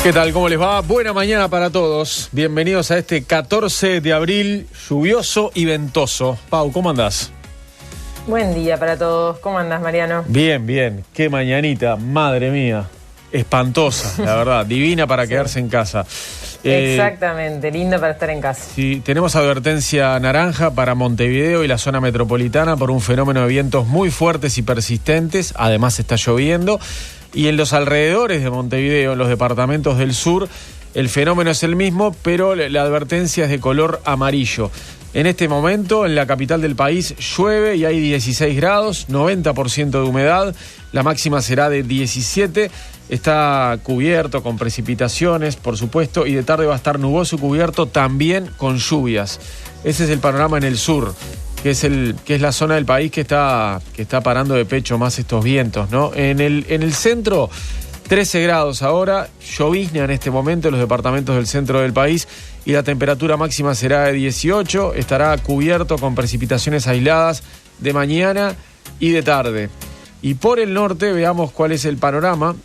¿Qué tal? ¿Cómo les va? Buena mañana para todos. Bienvenidos a este 14 de abril lluvioso y ventoso. Pau, ¿cómo andás? Buen día para todos. ¿Cómo andás, Mariano? Bien, bien. Qué mañanita, madre mía. Espantosa, la verdad. Divina para quedarse en casa. Exactamente, linda para estar en casa. Sí, tenemos advertencia naranja para Montevideo y la zona metropolitana por un fenómeno de vientos muy fuertes y persistentes. Además está lloviendo. Y en los alrededores de Montevideo, en los departamentos del sur, el fenómeno es el mismo, pero la advertencia es de color amarillo. En este momento, en la capital del país, llueve y hay 16 grados, 90% de humedad, la máxima será de 17, está cubierto con precipitaciones, por supuesto, y de tarde va a estar nuboso y cubierto también con lluvias. Ese es el panorama en el sur, que es la zona del país que está parando de pecho más estos vientos, ¿no? En el centro, 13 grados ahora, llovizna en este momento en los departamentos del centro del país y la temperatura máxima será de 18, estará cubierto con precipitaciones aisladas de mañana y de tarde. Y por el norte, veamos cuál es el panorama.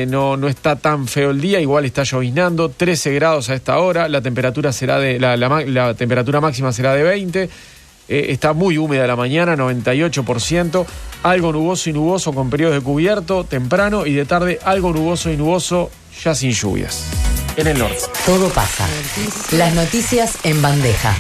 No está tan feo el día, igual está lloviznando, 13 grados a esta hora, la temperatura la temperatura máxima será de 20. Está muy húmeda la mañana, 98%, algo nuboso y nuboso con periodos de cubierto temprano y de tarde algo nuboso y nuboso ya sin lluvias. En el norte. Todo pasa. Las noticias en bandeja.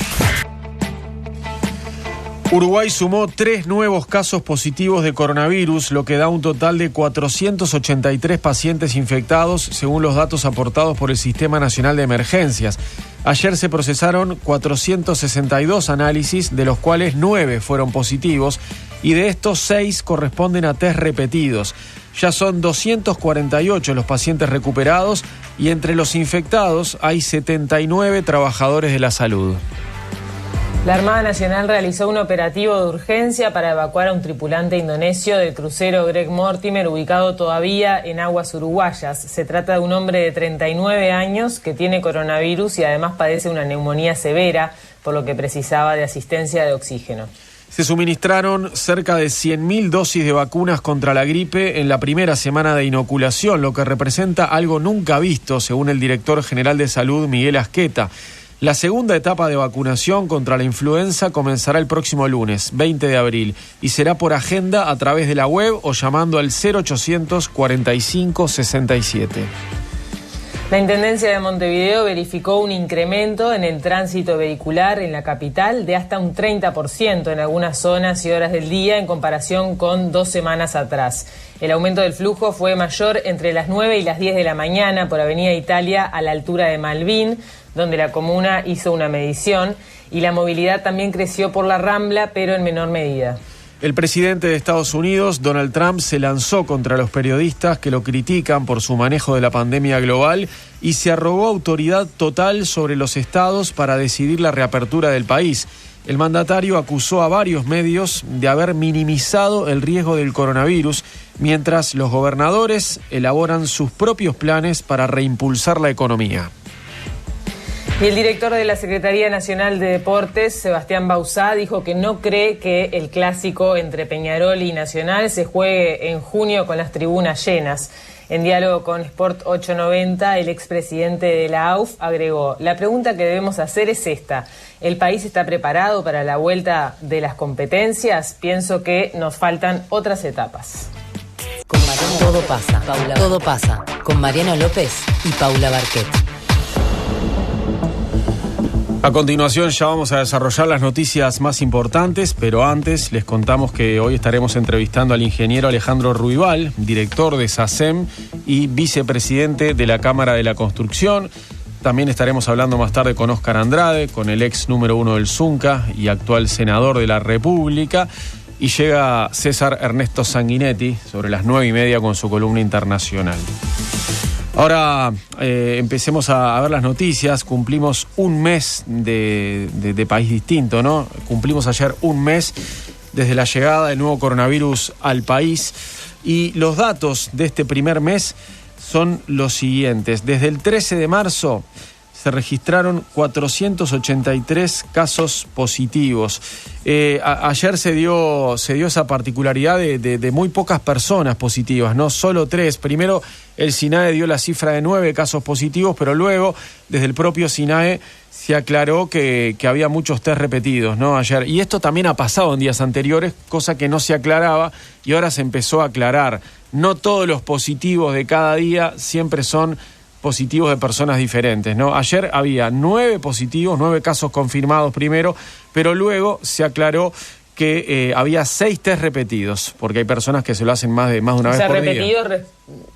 Uruguay sumó 3 nuevos casos positivos de coronavirus, lo que da un total de 483 pacientes infectados, según los datos aportados por el Sistema Nacional de Emergencias. Ayer se procesaron 462 análisis, de los cuales 9 fueron positivos, y de estos 6 corresponden a test repetidos. Ya son 248 los pacientes recuperados, y entre los infectados hay 79 trabajadores de la salud. La Armada Nacional realizó un operativo de urgencia para evacuar a un tripulante indonesio del crucero Greg Mortimer, ubicado todavía en aguas uruguayas. Se trata de un hombre de 39 años que tiene coronavirus y además padece una neumonía severa, por lo que precisaba de asistencia de oxígeno. Se suministraron cerca de 100.000 dosis de vacunas contra la gripe en la primera semana de inoculación, lo que representa algo nunca visto, según el director general de Salud, Miguel Asqueta. La segunda etapa de vacunación contra la influenza comenzará el próximo lunes, 20 de abril, y será por agenda a través de la web o llamando al 0800 45 67. La Intendencia de Montevideo verificó un incremento en el tránsito vehicular en la capital de hasta un 30% en algunas zonas y horas del día en comparación con 2 semanas atrás. El aumento del flujo fue mayor entre las 9 y las 10 de la mañana por Avenida Italia a la altura de Malvin, donde la comuna hizo una medición, y la movilidad también creció por la Rambla, pero en menor medida. El presidente de Estados Unidos, Donald Trump, se lanzó contra los periodistas que lo critican por su manejo de la pandemia global y se arrogó autoridad total sobre los estados para decidir la reapertura del país. El mandatario acusó a varios medios de haber minimizado el riesgo del coronavirus, mientras los gobernadores elaboran sus propios planes para reimpulsar la economía. Y el director de la Secretaría Nacional de Deportes, Sebastián Bauzá, dijo que no cree que el clásico entre Peñarol y Nacional se juegue en junio con las tribunas llenas. En diálogo con Sport 890, el expresidente de la AUF agregó: la pregunta que debemos hacer es esta: ¿el país está preparado para la vuelta de las competencias? Pienso que nos faltan otras etapas. Con Mariano Todo pasa. Todo pasa. Con Mariano López y Paula Barquet. A continuación ya vamos a desarrollar las noticias más importantes, pero antes les contamos que hoy estaremos entrevistando al ingeniero Alejandro Ruibal, director de SACEM y vicepresidente de la Cámara de la Construcción. También estaremos hablando más tarde con Óscar Andrade, con el ex número 1 del Zunca y actual senador de la República. Y llega César Ernesto Sanguinetti sobre las 9:30 con su columna internacional. Ahora empecemos a ver las noticias. Cumplimos un mes de País Distinto, ¿no? Cumplimos ayer un mes desde la llegada del nuevo coronavirus al país. Y los datos de este primer mes son los siguientes. Desde el 13 de marzo se registraron 483 casos positivos. Ayer se dio esa particularidad de muy pocas personas positivas, no solo 3. Primero, El SINAE dio la cifra de 9 casos positivos, pero luego, desde el propio SINAE, se aclaró que había muchos test repetidos, ¿no? Ayer. Y esto también ha pasado en días anteriores, cosa que no se aclaraba y ahora se empezó a aclarar. No todos los positivos de cada día siempre son positivos de personas diferentes, ¿no? Ayer había 9 positivos, 9 casos confirmados primero, pero luego se aclaró que había 6 test repetidos, porque hay personas que se lo hacen más de una vez por repetidos día.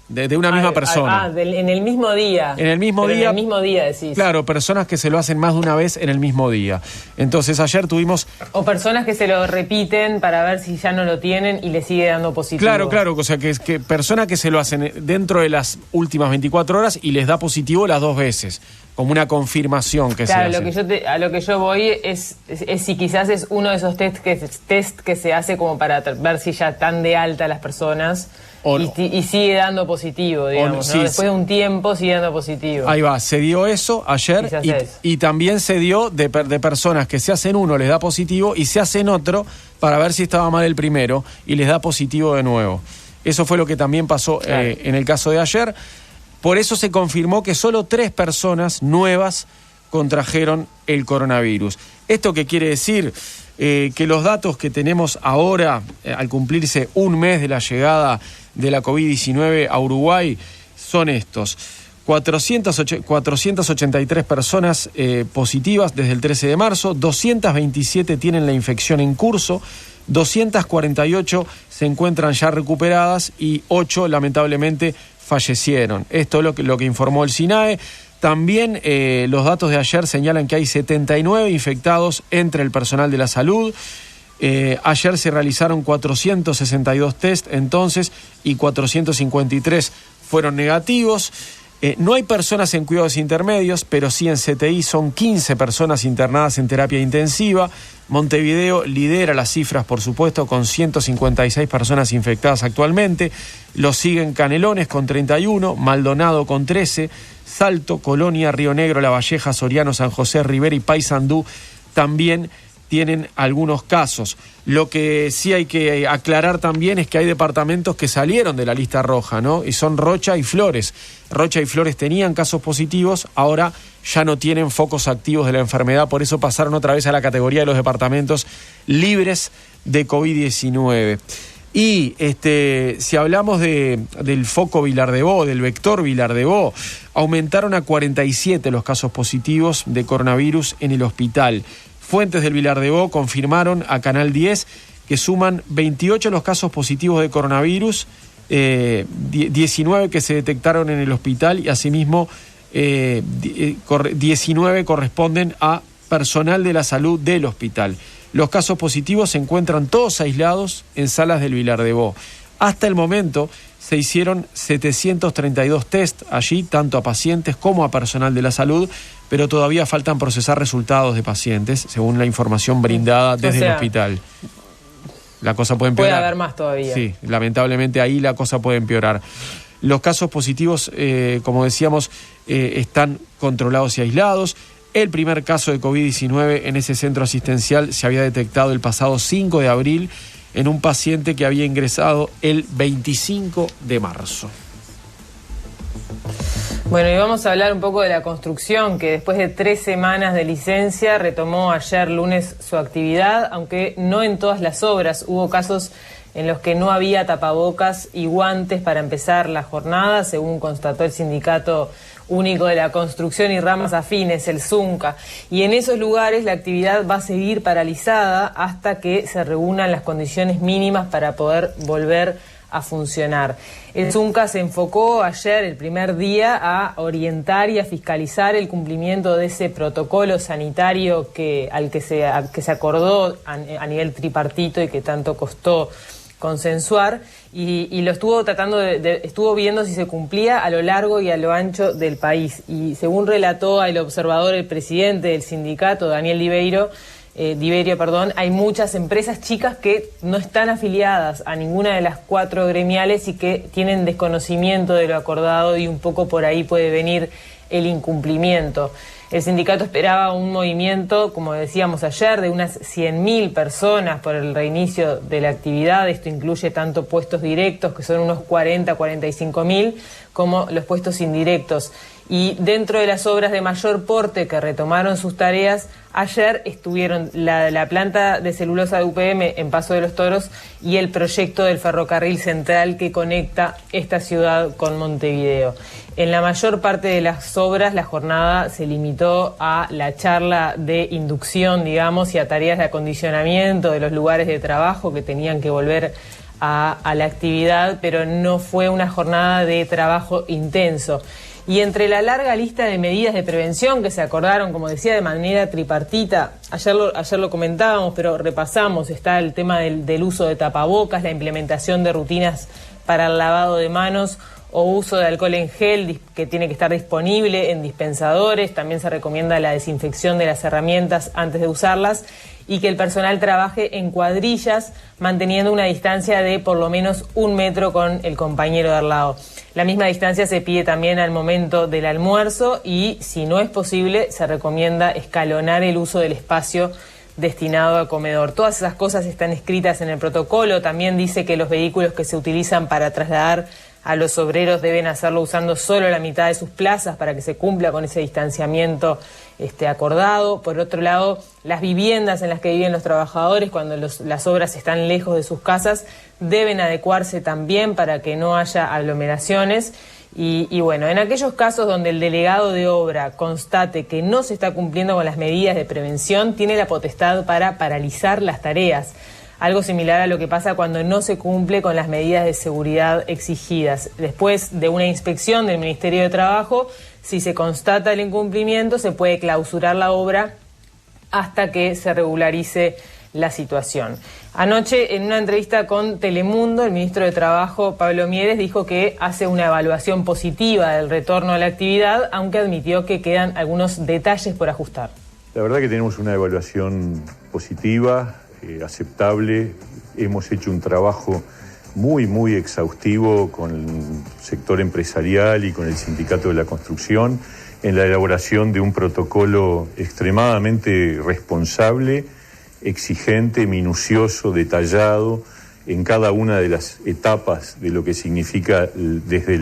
De una misma persona. En el mismo día. En el mismo día. En el mismo día, decís. Claro, personas que se lo hacen más de una vez en el mismo día. Entonces ayer tuvimos... O personas que se lo repiten para ver si ya no lo tienen y le sigue dando positivo. Claro, o sea, que personas que se lo hacen dentro de las últimas 24 horas y les da positivo las 2 veces, como una confirmación que se hace. A lo que yo voy es si quizás es uno de esos test que se hace como para ver si ya están de alta las personas y sigue dando positivo, digamos, ¿no? Después de un tiempo sigue dando positivo. Ahí va, se dio eso ayer y también se dio de personas que se hacen uno, les da positivo y se hacen otro para ver si estaba mal el primero y les da positivo de nuevo. Eso fue lo que también pasó en el caso de ayer. Por eso se confirmó que solo 3 personas nuevas contrajeron el coronavirus. ¿Esto qué quiere decir? Que los datos que tenemos ahora, al cumplirse un mes de la llegada de la COVID-19 a Uruguay, son estos. 483 personas positivas desde el 13 de marzo, 227 tienen la infección en curso, 248 se encuentran ya recuperadas y 8 lamentablemente fallecieron. Esto es lo que informó el SINAE. También los datos de ayer señalan que hay 79 infectados entre el personal de la salud. Ayer se realizaron 462 test entonces y 453 fueron negativos. No hay personas en cuidados intermedios, pero sí en CTI son 15 personas internadas en terapia intensiva. Montevideo lidera las cifras, por supuesto, con 156 personas infectadas actualmente. Lo siguen Canelones con 31, Maldonado con 13, Salto, Colonia, Río Negro, La Valleja, Soriano, San José, Rivera y Paysandú también tienen algunos casos. Lo que sí hay que aclarar también es que hay departamentos que salieron de la lista roja, ¿no? Y son Rocha y Flores. Rocha y Flores tenían casos positivos, ahora ya no tienen focos activos de la enfermedad, por eso pasaron otra vez a la categoría de los departamentos libres de COVID-19. Y si hablamos del foco Vilar de Bo, del vector Vilar de Bo, aumentaron a 47 los casos positivos de coronavirus en el hospital. Fuentes del Vilar de Bo confirmaron a Canal 10 que suman 28 los casos positivos de coronavirus, 19 que se detectaron en el hospital y asimismo 19 corresponden a personal de la salud del hospital. Los casos positivos se encuentran todos aislados en salas del Vilar de Bo. Hasta el momento se hicieron 732 test allí, tanto a pacientes como a personal de la salud, pero todavía faltan procesar resultados de pacientes, según la información brindada desde el hospital. La cosa puede empeorar. Puede haber más todavía. Sí, lamentablemente ahí la cosa puede empeorar. Los casos positivos, como decíamos, están controlados y aislados. El primer caso de COVID-19 en ese centro asistencial se había detectado el pasado 5 de abril en un paciente que había ingresado el 25 de marzo. Bueno, y vamos a hablar un poco de la construcción, que después de 3 semanas de licencia retomó ayer lunes su actividad, aunque no en todas las obras. Hubo casos en los que no había tapabocas y guantes para empezar la jornada, según constató el Sindicato Único de la Construcción y Ramas Afines, el ZUNCA. Y en esos lugares la actividad va a seguir paralizada hasta que se reúnan las condiciones mínimas para poder volver a funcionar. El ZUNCA se enfocó ayer, el primer día, a orientar y a fiscalizar el cumplimiento de ese protocolo sanitario al que se acordó a nivel tripartito y que tanto costó consensuar, y lo estuvo tratando estuvo viendo si se cumplía a lo largo y a lo ancho del país. Y según relató al Observador el presidente del sindicato, Daniel Libeiro, hay muchas empresas chicas que no están afiliadas a ninguna de las 4 gremiales y que tienen desconocimiento de lo acordado, y un poco por ahí puede venir el incumplimiento. El sindicato esperaba un movimiento, como decíamos ayer, de unas 100.000 personas por el reinicio de la actividad. Esto incluye tanto puestos directos, que son unos 45.000, como los puestos indirectos. Y dentro de las obras de mayor porte que retomaron sus tareas, ayer estuvieron la planta de celulosa de UPM en Paso de los Toros y el proyecto del ferrocarril central que conecta esta ciudad con Montevideo. En la mayor parte de las obras, la jornada se limitó a la charla de inducción, digamos, y a tareas de acondicionamiento de los lugares de trabajo que tenían que volver a la actividad, pero no fue una jornada de trabajo intenso. Y entre la larga lista de medidas de prevención que se acordaron, como decía, de manera tripartita, ayer lo comentábamos, pero repasamos, está el tema del uso de tapabocas, la implementación de rutinas para el lavado de manos o uso de alcohol en gel que tiene que estar disponible en dispensadores. También se recomienda la desinfección de las herramientas antes de usarlas, y que el personal trabaje en cuadrillas, manteniendo una distancia de por lo menos 1 metro con el compañero de al lado. La misma distancia se pide también al momento del almuerzo, y si no es posible, se recomienda escalonar el uso del espacio destinado al comedor. Todas esas cosas están escritas en el protocolo. También dice que los vehículos que se utilizan para trasladar a los obreros deben hacerlo usando solo la mitad de sus plazas para que se cumpla con ese distanciamiento acordado. Por otro lado, las viviendas en las que viven los trabajadores, cuando las obras están lejos de sus casas, deben adecuarse también para que no haya aglomeraciones. Y bueno, en aquellos casos donde el delegado de obra constate que no se está cumpliendo con las medidas de prevención, tiene la potestad para paralizar las tareas. Algo similar a lo que pasa cuando no se cumple con las medidas de seguridad exigidas. Después de una inspección del Ministerio de Trabajo, si se constata el incumplimiento, se puede clausurar la obra hasta que se regularice la situación. Anoche, en una entrevista con Telemundo, el ministro de Trabajo, Pablo Mieres, dijo que hace una evaluación positiva del retorno a la actividad, aunque admitió que quedan algunos detalles por ajustar. La verdad que tenemos una evaluación positiva, aceptable. Hemos hecho un trabajo muy exhaustivo con el sector empresarial y con el sindicato de la construcción en la elaboración de un protocolo extremadamente responsable, exigente, minucioso, detallado en cada una de las etapas de lo que significa desde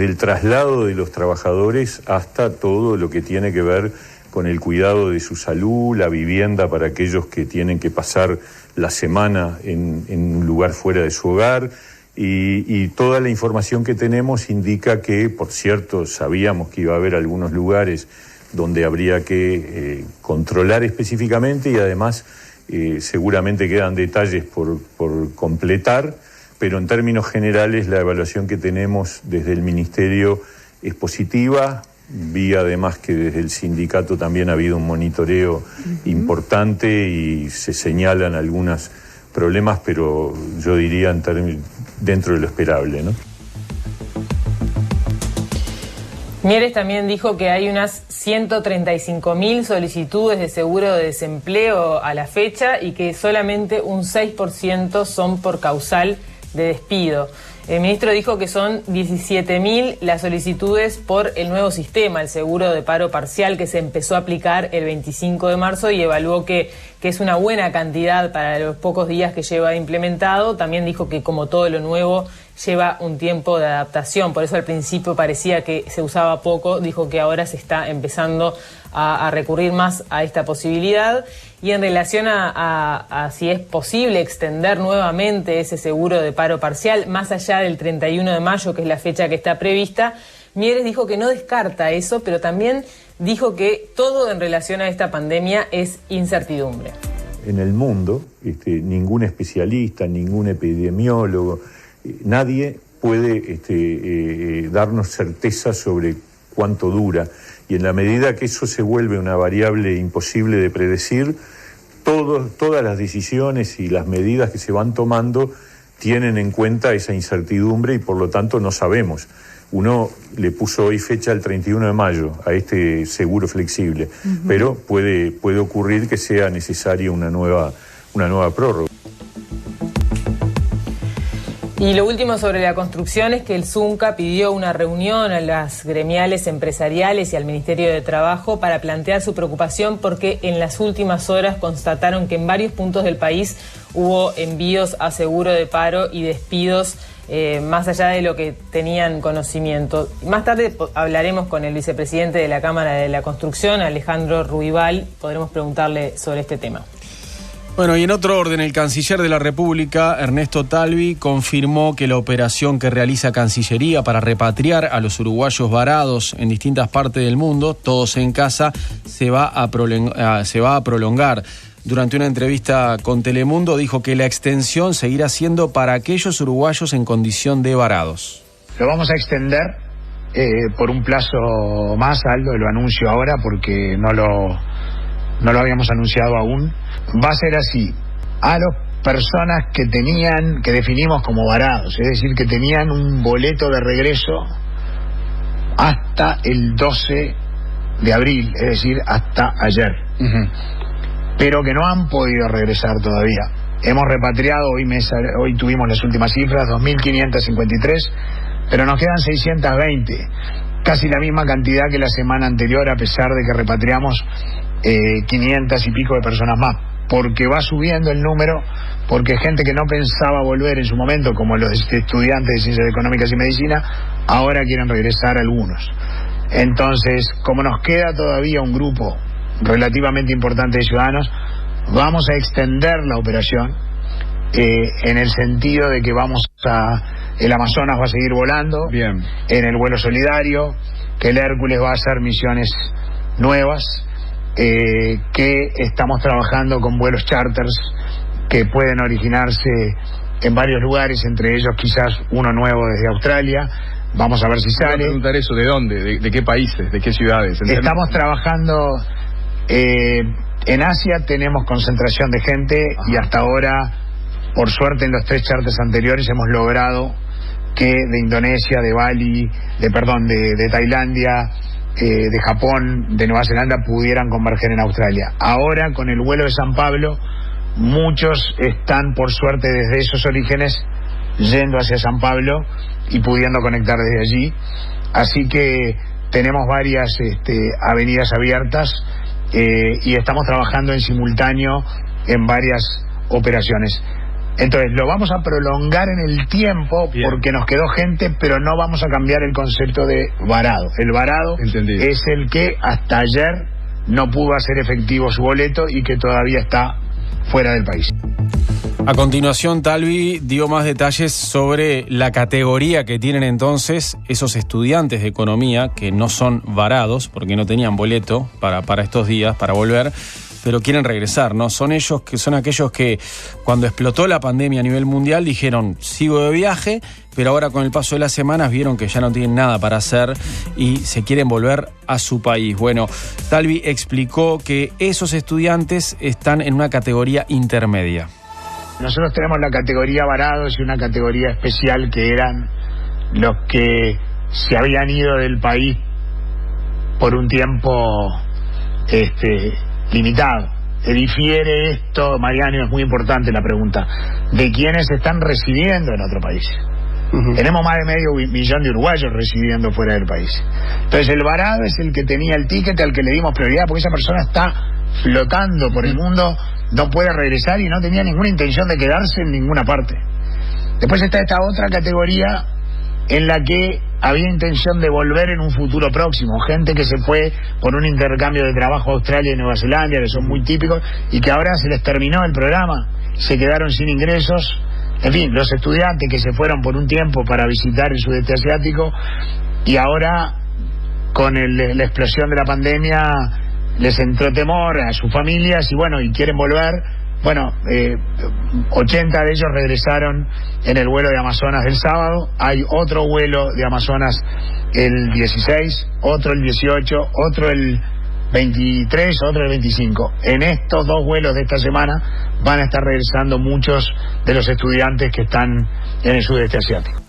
el traslado de los trabajadores hasta todo lo que tiene que ver con el cuidado de su salud, la vivienda para aquellos que tienen que pasar la semana en un lugar fuera de su hogar, y toda la información que tenemos indica que, por cierto, sabíamos que iba a haber algunos lugares donde habría que controlar específicamente, y además seguramente quedan detalles por completar, pero en términos generales la evaluación que tenemos desde el Ministerio es positiva. Vi además que desde el sindicato también ha habido un monitoreo importante y se señalan algunos problemas, pero yo diría dentro de lo esperable, ¿no? Mieres también dijo que hay unas 135.000 solicitudes de seguro de desempleo a la fecha y que solamente un 6% son por causal de despido. El ministro dijo que son 17.000 las solicitudes por el nuevo sistema, el seguro de paro parcial, que se empezó a aplicar el 25 de marzo y evaluó que es una buena cantidad para los pocos días que lleva implementado. También dijo que, como todo lo nuevo, lleva un tiempo de adaptación, por eso al principio parecía que se usaba poco. Dijo que ahora se está empezando a recurrir más a esta posibilidad. Y en relación a si es posible extender nuevamente ese seguro de paro parcial más allá del 31 de mayo, que es la fecha que está prevista, Mieres dijo que no descarta eso, pero también dijo que todo en relación a esta pandemia es incertidumbre. En el mundo, ningún especialista, ningún epidemiólogo, nadie puede darnos certeza sobre cuánto dura, y en la medida que eso se vuelve una variable imposible de predecir, todas las decisiones y las medidas que se van tomando tienen en cuenta esa incertidumbre, y por lo tanto no sabemos Uno le puso hoy fecha el 31 de mayo a este seguro flexible, pero puede ocurrir que sea necesaria una nueva prórroga. Y lo último sobre la construcción es que el Zunca pidió una reunión a las gremiales empresariales y al Ministerio de Trabajo para plantear su preocupación porque en las últimas horas constataron que en varios puntos del país hubo envíos a seguro de paro y despidos más allá de lo que tenían conocimiento. Más tarde hablaremos con el vicepresidente de la Cámara de la Construcción, Alejandro Ruibal, podremos preguntarle sobre este tema. Bueno, y en otro orden, el canciller de la República, Ernesto Talvi, confirmó que la operación que realiza Cancillería para repatriar a los uruguayos varados en distintas partes del mundo, todos en casa, se va a prolongar. Durante una entrevista con Telemundo dijo que la extensión seguirá siendo para aquellos uruguayos en condición de varados. Lo vamos a extender por un plazo más, Aldo, lo anuncio ahora porque no lo habíamos anunciado aún. Va a ser así, a las personas que definimos como varados, es decir, que tenían un boleto de regreso hasta el 12 de abril, es decir, hasta ayer, pero que no han podido regresar todavía. Hemos repatriado, hoy tuvimos las últimas cifras, 2.553, pero nos quedan 620, casi la misma cantidad que la semana anterior, a pesar de que repatriamos 500 y pico de personas más, porque va subiendo el número, porque gente que no pensaba volver en su momento, como los estudiantes de Ciencias Económicas y Medicina, ahora quieren regresar algunos. Entonces, como nos queda todavía un grupo relativamente importante de ciudadanos, vamos a extender la operación en el sentido de que el Amazonas va a seguir volando. Bien. En el vuelo solidario, que el Hércules va a hacer misiones nuevas, que estamos trabajando con vuelos charters que pueden originarse en varios lugares, entre ellos quizás uno nuevo desde Australia. Vamos a ver si sale. Quiero preguntar eso, ¿de dónde? ¿De qué países? ¿De qué ciudades? Estamos trabajando en Asia, tenemos concentración de gente. Ajá. Y hasta ahora, por suerte, en los 3 charters anteriores hemos logrado que de Indonesia, de Bali, de Tailandia, de Japón, de Nueva Zelanda pudieran converger en Australia. Ahora, con el vuelo de San Pablo, muchos están, por suerte, desde esos orígenes yendo hacia San Pablo y pudiendo conectar desde allí. Así que tenemos varias avenidas abiertas y estamos trabajando en simultáneo en varias operaciones. Entonces, lo vamos a prolongar en el tiempo. Bien. Porque nos quedó gente, pero no vamos a cambiar el concepto de varado. El varado Entendido. Es el que hasta ayer no pudo hacer efectivo su boleto y que todavía está fuera del país. A continuación, Talvi dio más detalles sobre la categoría que tienen entonces esos estudiantes de economía que no son varados, porque no tenían boleto para estos días, para volver, pero quieren regresar, ¿no? Son aquellos que cuando explotó la pandemia a nivel mundial dijeron, sigo de viaje, pero ahora con el paso de las semanas vieron que ya no tienen nada para hacer y se quieren volver a su país. Bueno, Talvi explicó que esos estudiantes están en una categoría intermedia. Nosotros tenemos la categoría varados y una categoría especial que eran los que se habían ido del país por un tiempo limitado. Difiere esto, Mariano, es muy importante la pregunta, de quienes están residiendo en otro país. Tenemos más de 500 000 de uruguayos residiendo fuera del país. Entonces el varado es el que tenía el ticket, al que le dimos prioridad, porque esa persona está flotando por el mundo, no puede regresar y no tenía ninguna intención de quedarse en ninguna parte. Después está esta otra categoría en la que había intención de volver en un futuro próximo, gente que se fue por un intercambio de trabajo a Australia y Nueva Zelanda, que son muy típicos, y que ahora se les terminó el programa, se quedaron sin ingresos. En fin, los estudiantes que se fueron por un tiempo para visitar el sudeste asiático y ahora con la explosión de la pandemia les entró temor a sus familias y quieren volver. 80 de ellos regresaron en el vuelo de Amazonas del sábado. Hay otro vuelo de Amazonas el 16, otro el 18, otro el 23, otro el 25. En estos 2 vuelos de esta semana van a estar regresando muchos de los estudiantes que están en el sudeste asiático.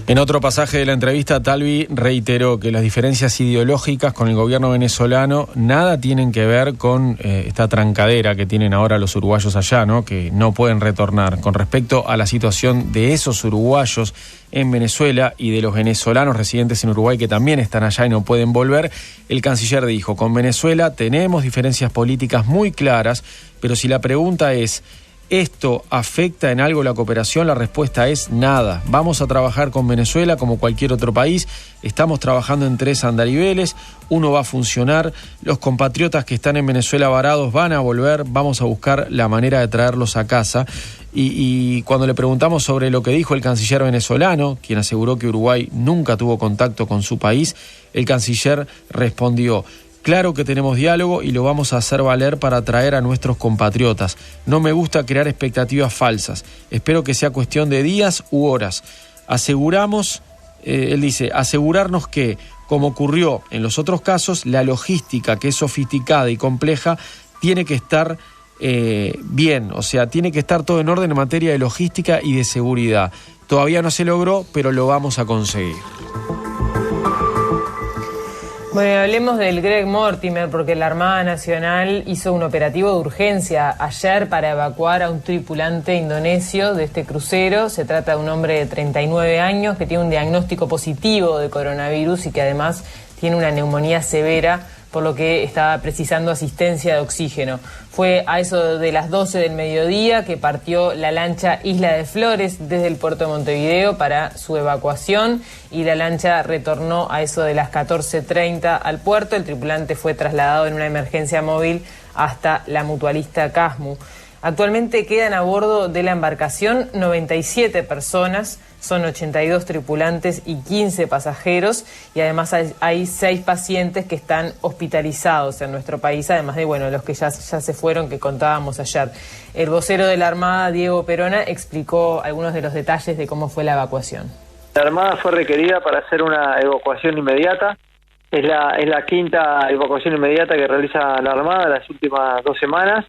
En otro pasaje de la entrevista, Talvi reiteró que las diferencias ideológicas con el gobierno venezolano nada tienen que ver con esta trancadera que tienen ahora los uruguayos allá, ¿no? Que no pueden retornar. Con respecto a la situación de esos uruguayos en Venezuela y de los venezolanos residentes en Uruguay que también están allá y no pueden volver, el canciller dijo: con Venezuela tenemos diferencias políticas muy claras, pero si la pregunta es ¿esto afecta en algo la cooperación? La respuesta es nada. Vamos a trabajar con Venezuela como cualquier otro país. Estamos trabajando en 3 andariveles. Uno va a funcionar. Los compatriotas que están en Venezuela varados van a volver. Vamos a buscar la manera de traerlos a casa. Y cuando le preguntamos sobre lo que dijo el canciller venezolano, quien aseguró que Uruguay nunca tuvo contacto con su país, el canciller respondió: claro que tenemos diálogo y lo vamos a hacer valer para atraer a nuestros compatriotas. No me gusta crear expectativas falsas. Espero que sea cuestión de días u horas. Él dice, asegurarnos que, como ocurrió en los otros casos, la logística, que es sofisticada y compleja, tiene que estar bien. O sea, tiene que estar todo en orden en materia de logística y de seguridad. Todavía no se logró, pero lo vamos a conseguir. Bueno, hablemos del Greg Mortimer, porque la Armada Nacional hizo un operativo de urgencia ayer para evacuar a un tripulante indonesio de este crucero. Se trata de un hombre de 39 años que tiene un diagnóstico positivo de coronavirus y que además tiene una neumonía severa, por lo que estaba precisando asistencia de oxígeno. Fue a eso de las 12 del mediodía que partió la lancha Isla de Flores desde el puerto de Montevideo para su evacuación, y la lancha retornó a eso de las 14:30 al puerto. El tripulante fue trasladado en una emergencia móvil hasta la mutualista Casmu. Actualmente quedan a bordo de la embarcación 97 personas, son 82 tripulantes y 15 pasajeros, y además hay 6 pacientes que están hospitalizados en nuestro país, además de los que ya se fueron, que contábamos ayer. El vocero de la Armada, Diego Perona, explicó algunos de los detalles de cómo fue la evacuación. La Armada fue requerida para hacer una evacuación inmediata. Es la quinta evacuación inmediata que realiza la Armada las últimas 2 semanas.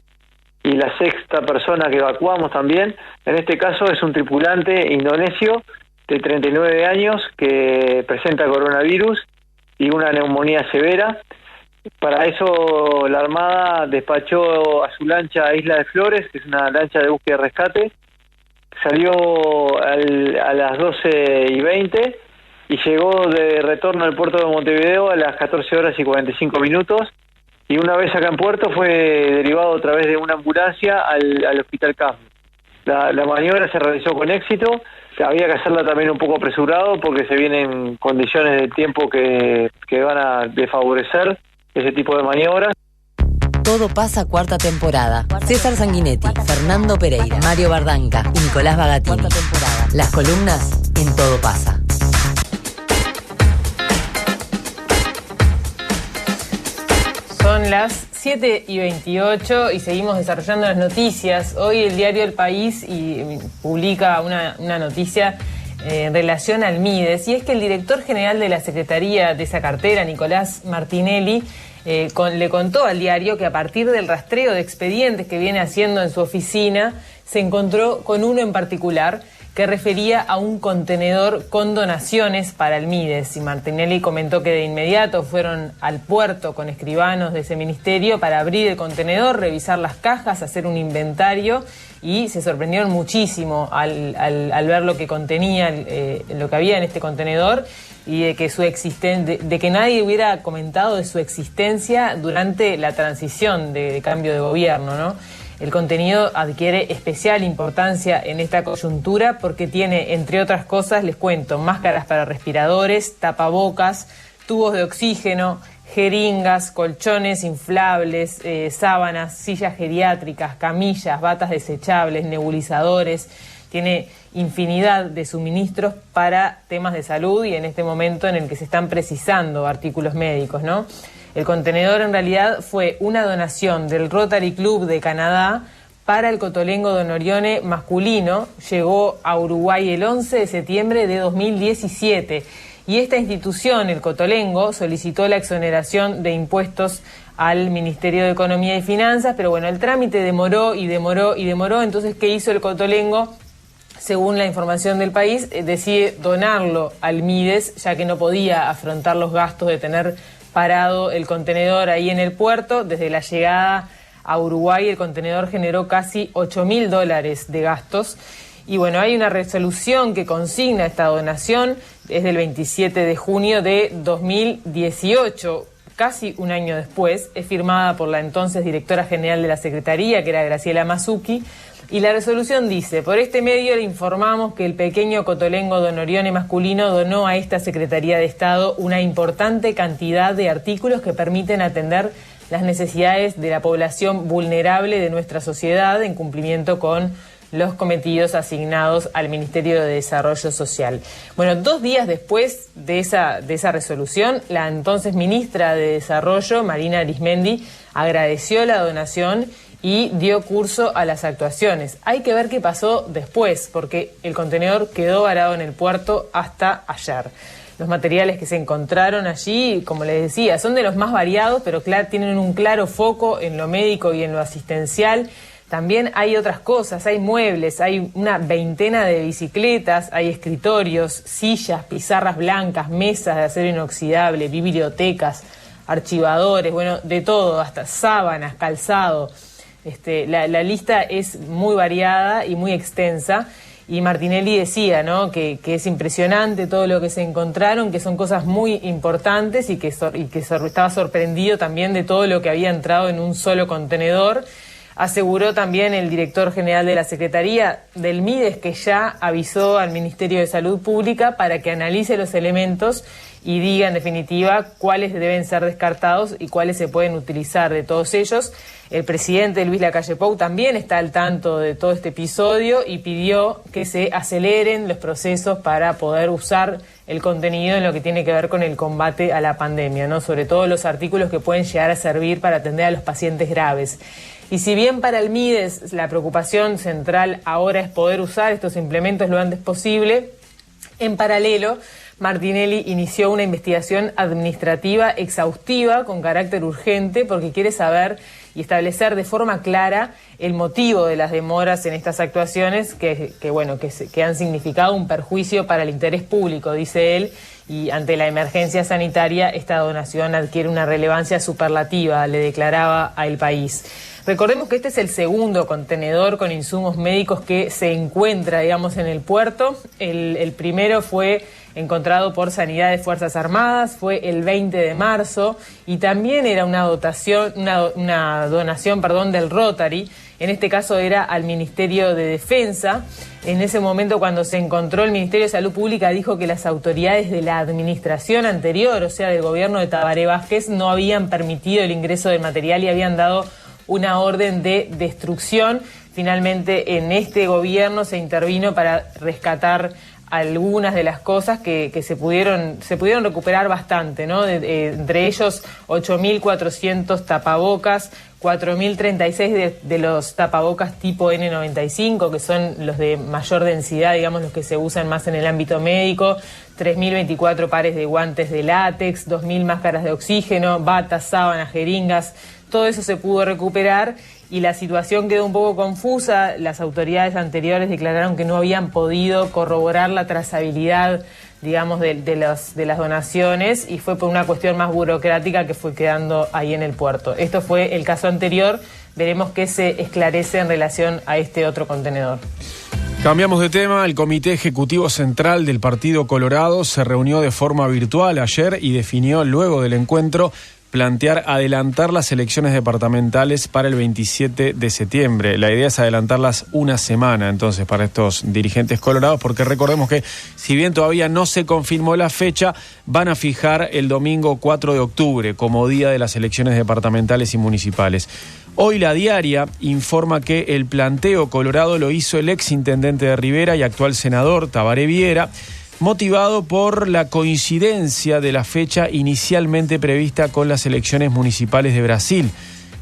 Y la 6ª persona que evacuamos también. En este caso es un tripulante indonesio de 39 años que presenta coronavirus y una neumonía severa. Para eso la Armada despachó a su lancha Isla de Flores, que es una lancha de búsqueda y rescate. Salió a las 12:20 y llegó de retorno al puerto de Montevideo a las 14:45. Y una vez acá en puerto fue derivado a través de una ambulancia al hospital Casmu. La maniobra se realizó con éxito. Había que hacerla también un poco apresurado porque se vienen condiciones de tiempo que van a desfavorecer ese tipo de maniobras. Todo pasa, 4ª temporada. César Sanguinetti, Fernando Pereira, Mario Bardanca y Nicolás Bagatini. 4ª temporada. Las columnas en Todo pasa. Son las 7:28 y seguimos desarrollando las noticias. Hoy el diario El País publica una noticia en relación al Mides, y es que el director general de la Secretaría de esa cartera, Nicolás Martinelli, le contó al diario que a partir del rastreo de expedientes que viene haciendo en su oficina, se encontró con uno en particular que refería a un contenedor con donaciones para el Mides. Y Martinelli comentó que de inmediato fueron al puerto con escribanos de ese ministerio para abrir el contenedor, revisar las cajas, hacer un inventario, y se sorprendieron muchísimo al ver lo que contenía, lo que había en este contenedor, y de que de que nadie hubiera comentado de su existencia durante la transición de cambio de gobierno, ¿no? El contenido adquiere especial importancia en esta coyuntura porque tiene, entre otras cosas, les cuento, máscaras para respiradores, tapabocas, tubos de oxígeno, jeringas, colchones inflables, sábanas, sillas geriátricas, camillas, batas desechables, nebulizadores. Tiene infinidad de suministros para temas de salud y en este momento en el que se están precisando artículos médicos, ¿no? El contenedor en realidad fue una donación del Rotary Club de Canadá para el Cotolengo Don Orione masculino. Llegó a Uruguay el 11 de septiembre de 2017 y esta institución, el Cotolengo, solicitó la exoneración de impuestos al Ministerio de Economía y Finanzas, pero bueno, el trámite demoró, entonces ¿qué hizo el Cotolengo? Según la información del país, decide donarlo al Mides, ya que no podía afrontar los gastos de tener parado el contenedor ahí en el puerto. Desde la llegada a Uruguay, el contenedor generó casi $8.000 de gastos. Y bueno, hay una resolución que consigna esta donación, es del 27 de junio de 2018, casi un año después. Es firmada por la entonces directora general de la Secretaría, que era Graciela Mazzucchi, y la resolución dice: por este medio le informamos que el pequeño Cotolengo Don Orione masculino donó a esta Secretaría de Estado una importante cantidad de artículos que permiten atender las necesidades de la población vulnerable de nuestra sociedad en cumplimiento con los cometidos asignados al Ministerio de Desarrollo Social. Bueno, 2 días después de esa resolución, la entonces ministra de Desarrollo, Marina Arismendi, agradeció la donación y dio curso a las actuaciones. Hay que ver qué pasó después, porque el contenedor quedó varado en el puerto hasta ayer. Los materiales que se encontraron allí, como les decía, son de los más variados, pero tienen un claro foco en lo médico y en lo asistencial. También hay otras cosas, hay muebles, hay una veintena de bicicletas, hay escritorios, sillas, pizarras blancas, mesas de acero inoxidable, bibliotecas, archivadores, bueno, de todo, hasta sábanas, calzado. La lista es muy variada y muy extensa. Y Martinelli decía, ¿no?, que es impresionante todo lo que se encontraron, que son cosas muy importantes y que estaba sorprendido también de todo lo que había entrado en un solo contenedor. Aseguró también el director general de la Secretaría del Mides que ya avisó al Ministerio de Salud Pública para que analice los elementos y diga en definitiva cuáles deben ser descartados y cuáles se pueden utilizar de todos ellos. El presidente Luis Lacalle Pou también está al tanto de todo este episodio y pidió que se aceleren los procesos para poder usar el contenido en lo que tiene que ver con el combate a la pandemia, ¿no? Sobre todo los artículos que pueden llegar a servir para atender a los pacientes graves. Y si bien para el Mides la preocupación central ahora es poder usar estos implementos lo antes posible, en paralelo Martinelli inició una investigación administrativa exhaustiva con carácter urgente porque quiere saber y establecer de forma clara el motivo de las demoras en estas actuaciones que han significado un perjuicio para el interés público, dice él, y ante la emergencia sanitaria esta donación adquiere una relevancia superlativa, le declaraba a El País. Recordemos que este es el segundo contenedor con insumos médicos que se encuentra, digamos, en el puerto. El primero fue encontrado por Sanidad de Fuerzas Armadas, fue el 20 de marzo y también era una donación del Rotary. En este caso era al Ministerio de Defensa. En ese momento, cuando se encontró, el Ministerio de Salud Pública dijo que las autoridades de la administración anterior, o sea, del gobierno de Tabaré Vázquez, no habían permitido el ingreso del material y habían dado una orden de destrucción. Finalmente, en este gobierno se intervino para rescatar algunas de las cosas que se pudieron recuperar bastante, ¿no? Entre ellos 8.400 tapabocas, 4.036 de los tapabocas tipo N95, que son los de mayor densidad, digamos, los que se usan más en el ámbito médico, 3.024 pares de guantes de látex, 2.000 máscaras de oxígeno, batas, sábanas, jeringas. Todo eso se pudo recuperar y la situación quedó un poco confusa. Las autoridades anteriores declararon que no habían podido corroborar la trazabilidad, digamos, de las donaciones y fue por una cuestión más burocrática que fue quedando ahí en el puerto. Esto fue el caso anterior. Veremos qué se esclarece en relación a este otro contenedor. Cambiamos de tema. El Comité Ejecutivo Central del Partido Colorado se reunió de forma virtual ayer y definió luego del encuentro plantear adelantar las elecciones departamentales para el 27 de septiembre. La idea es adelantarlas una semana, entonces, para estos dirigentes colorados, porque recordemos que, si bien todavía no se confirmó la fecha, van a fijar el domingo 4 de octubre como día de las elecciones departamentales y municipales. Hoy La Diaria informa que el planteo colorado lo hizo el exintendente de Rivera y actual senador Tabaré Viera, motivado por la coincidencia de la fecha inicialmente prevista con las elecciones municipales de Brasil,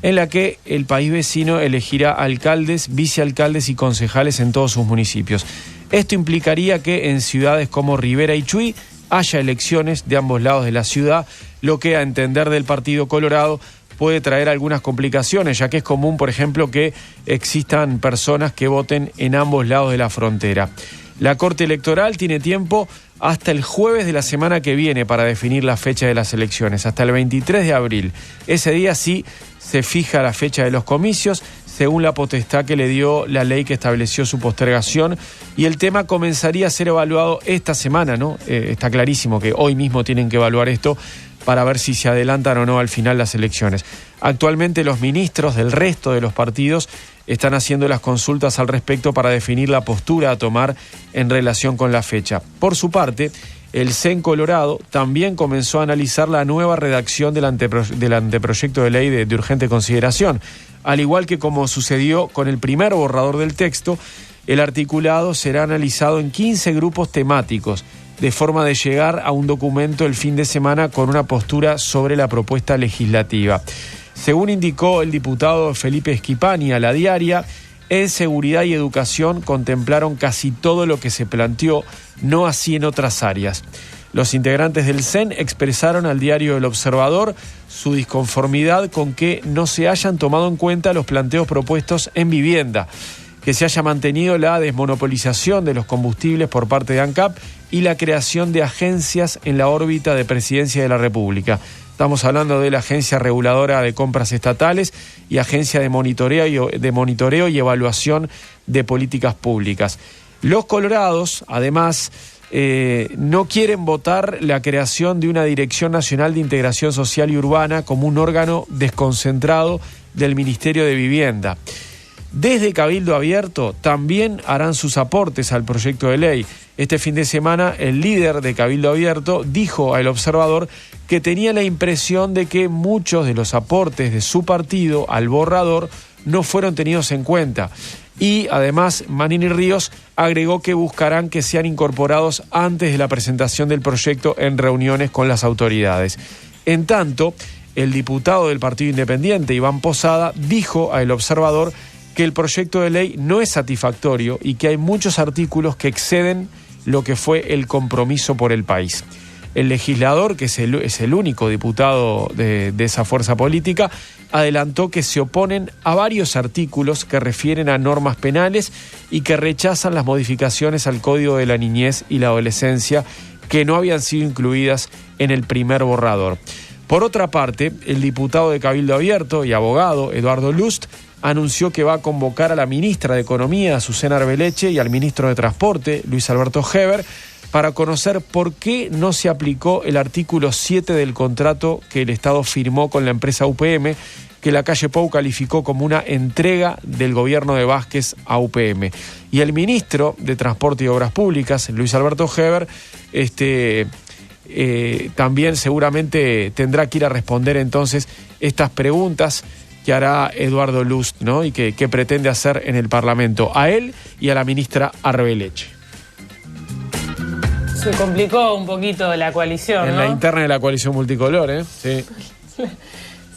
en la que el país vecino elegirá alcaldes, vicealcaldes y concejales en todos sus municipios. Esto implicaría que en ciudades como Rivera y Chuy haya elecciones de ambos lados de la ciudad, lo que a entender del Partido Colorado puede traer algunas complicaciones, ya que es común, por ejemplo, que existan personas que voten en ambos lados de la frontera. La Corte Electoral tiene tiempo hasta el jueves de la semana que viene para definir la fecha de las elecciones, hasta el 23 de abril. Ese día sí se fija la fecha de los comicios, según la potestad que le dio la ley que estableció su postergación, y el tema comenzaría a ser evaluado esta semana, ¿no? Está clarísimo que hoy mismo tienen que evaluar esto para ver si se adelantan o no al final las elecciones. Actualmente los ministros del resto de los partidos están haciendo las consultas al respecto para definir la postura a tomar en relación con la fecha. Por su parte, el CEN Colorado también comenzó a analizar la nueva redacción del anteproyecto de ley de urgente consideración. Al igual que como sucedió con el primer borrador del texto, el articulado será analizado en 15 grupos temáticos, de forma de llegar a un documento el fin de semana con una postura sobre la propuesta legislativa. Según indicó el diputado Felipe Esquipani a La Diaria, en seguridad y educación contemplaron casi todo lo que se planteó, no así en otras áreas. Los integrantes del CEN expresaron al diario El Observador su disconformidad con que no se hayan tomado en cuenta los planteos propuestos en vivienda, que se haya mantenido la desmonopolización de los combustibles por parte de ANCAP y la creación de agencias en la órbita de Presidencia de la República. Estamos hablando de la Agencia Reguladora de Compras Estatales y Agencia de Monitoreo y Evaluación de Políticas Públicas. Los colorados, además, no quieren votar la creación de una Dirección Nacional de Integración Social y Urbana como un órgano desconcentrado del Ministerio de Vivienda. Desde Cabildo Abierto también harán sus aportes al proyecto de ley. Este fin de semana el líder de Cabildo Abierto dijo a El Observador que tenía la impresión de que muchos de los aportes de su partido al borrador no fueron tenidos en cuenta. Y además Manini Ríos agregó que buscarán que sean incorporados antes de la presentación del proyecto en reuniones con las autoridades. En tanto, el diputado del Partido Independiente, Iván Posada, dijo a El Observador que el proyecto de ley no es satisfactorio y que hay muchos artículos que exceden lo que fue el compromiso por el país. El legislador, que es el único diputado de esa fuerza política, adelantó que se oponen a varios artículos que refieren a normas penales y que rechazan las modificaciones al Código de la Niñez y la Adolescencia que no habían sido incluidas en el primer borrador. Por otra parte, el diputado de Cabildo Abierto y abogado Eduardo Lust anunció que va a convocar a la ministra de Economía, Azucena Arbeleche, y al ministro de Transporte, Luis Alberto Heber, para conocer por qué no se aplicó el artículo 7 del contrato que el Estado firmó con la empresa UPM, que la calle Pou calificó como una entrega del gobierno de Vázquez a UPM. Y el ministro de Transporte y Obras Públicas, Luis Alberto Heber, también seguramente tendrá que ir a responder entonces estas preguntas que hará Eduardo Lust, ¿no? Y que pretende hacer en el Parlamento a él y a la ministra Arbeleche. Se complicó un poquito la coalición, en ¿no? la interna de la coalición multicolor, ¿eh? Sí.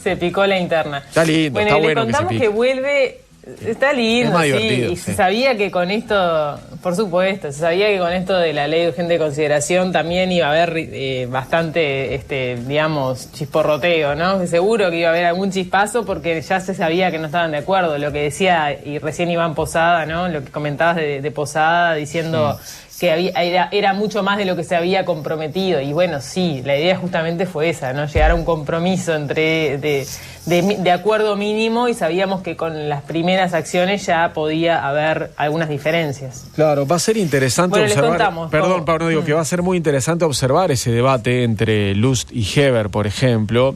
Se picó la interna. Está lindo, bueno, está le bueno contamos que se que pique. vuelve. Está lindo, es más sí, divertido, y sí. se sabía que con esto, por supuesto, se sabía que con esto de la ley de urgente consideración también iba a haber bastante, digamos, chisporroteo, ¿no? Que seguro que iba a haber algún chispazo porque ya se sabía que no estaban de acuerdo. Lo que decía, y recién Iván Posada, ¿no? Lo que comentabas de Posada diciendo que era mucho más de lo que se había comprometido. Y bueno, sí, la idea justamente fue esa, ¿no? Llegar a un compromiso de acuerdo mínimo, y sabíamos que con las primeras acciones ya podía haber algunas diferencia. Claro, va a ser interesante observar. Contamos, perdón, Pablo, digo que va a ser muy interesante observar ese debate entre Lust y Heber, por ejemplo,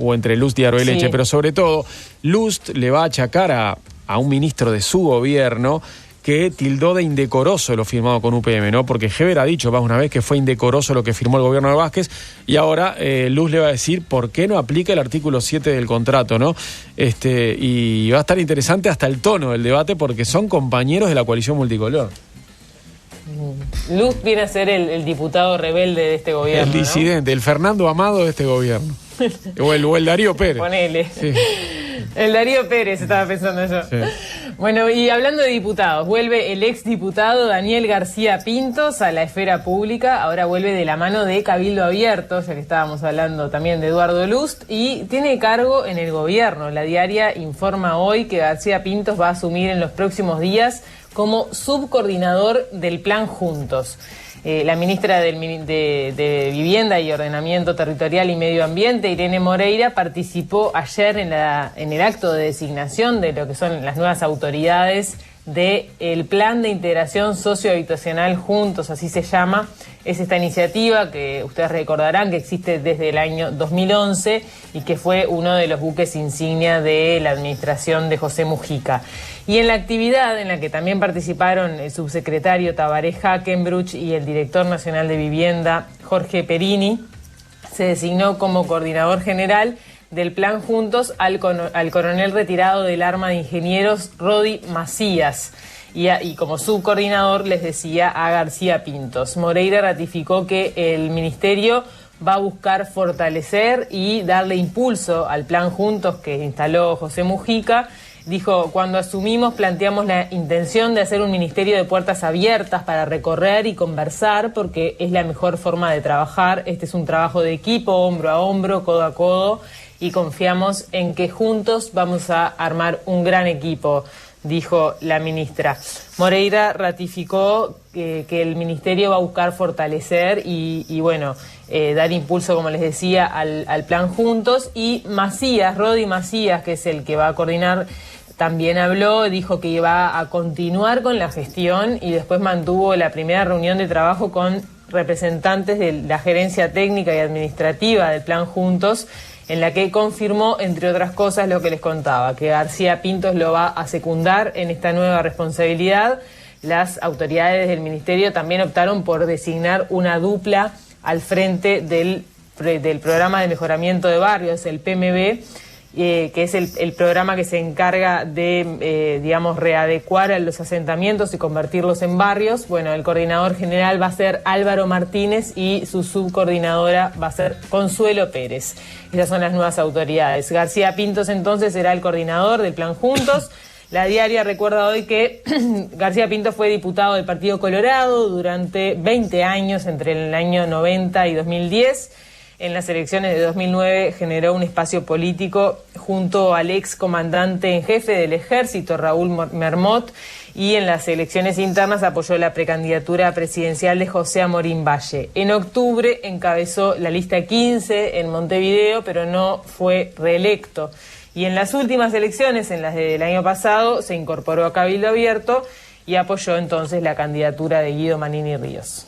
o entre Lust y Arbeleche, sí. Pero sobre todo, Lust le va a achacar a un ministro de su gobierno que tildó de indecoroso lo firmado con UPM, ¿no? Porque Heber ha dicho más una vez que fue indecoroso lo que firmó el gobierno de Vázquez, y ahora Luz le va a decir por qué no aplica el artículo 7 del contrato, ¿no? Y va a estar interesante hasta el tono del debate porque son compañeros de la coalición multicolor. Luz viene a ser el diputado rebelde de este gobierno, el disidente, ¿no? El Fernando Amado de este gobierno. o el Darío Pérez. Ponele. Sí. El Darío Pérez estaba pensando yo. Sí. Bueno, y hablando de diputados, vuelve el exdiputado Daniel García Pintos a la esfera pública. Ahora vuelve de la mano de Cabildo Abierto, ya que estábamos hablando también de Eduardo Lust, y tiene cargo en el gobierno. La Diaria informa hoy que García Pintos va a asumir en los próximos días como subcoordinador del Plan Juntos. La ministra de Vivienda y Ordenamiento Territorial y Medio Ambiente, Irene Moreira, participó ayer en el acto de designación de lo que son las nuevas autoridades del Plan de Integración Sociohabitacional Juntos, así se llama. Es esta iniciativa que ustedes recordarán que existe desde el año 2011 y que fue uno de los buques insignia de la administración de José Mujica. Y en la actividad en la que también participaron el subsecretario Tabaré Hackenbruch y el director nacional de Vivienda, Jorge Perini, se designó como coordinador general del Plan Juntos al coronel retirado del Arma de Ingenieros, Rodi Macías. Y como subcoordinador, les decía, a García Pintos. Moreira ratificó que el ministerio va a buscar fortalecer y darle impulso al Plan Juntos que instaló José Mujica. Dijo, cuando asumimos planteamos la intención de hacer un ministerio de puertas abiertas para recorrer y conversar, porque es la mejor forma de trabajar. Este es un trabajo de equipo, hombro a hombro, codo a codo, y confiamos en que juntos vamos a armar un gran equipo, dijo la ministra. Moreira ratificó que el ministerio va a buscar fortalecer y dar impulso, como les decía, al Plan Juntos. Y Macías, Rodi Macías, que es el que va a coordinar, también habló, dijo que iba a continuar con la gestión y después mantuvo la primera reunión de trabajo con representantes de la gerencia técnica y administrativa del Plan Juntos, en la que confirmó, entre otras cosas, lo que les contaba, que García Pintos lo va a secundar en esta nueva responsabilidad. Las autoridades del ministerio también optaron por designar una dupla al frente del programa de mejoramiento de barrios, el PMB, que es el programa que se encarga de, readecuar a los asentamientos y convertirlos en barrios. Bueno, el coordinador general va a ser Álvaro Martínez y su subcoordinadora va a ser Consuelo Pérez. Esas son las nuevas autoridades. García Pintos entonces será el coordinador del Plan Juntos. La Diaria recuerda hoy que García Pintos fue diputado del Partido Colorado durante 20 años, entre el año 90 y 2010. En las elecciones de 2009 generó un espacio político junto al ex comandante en jefe del ejército, Raúl Mermot, y en las elecciones internas apoyó la precandidatura presidencial de José Amorín Valle. En octubre encabezó la lista 15 en Montevideo, pero no fue reelecto. Y en las últimas elecciones, en las del año pasado, se incorporó a Cabildo Abierto y apoyó entonces la candidatura de Guido Manini Ríos.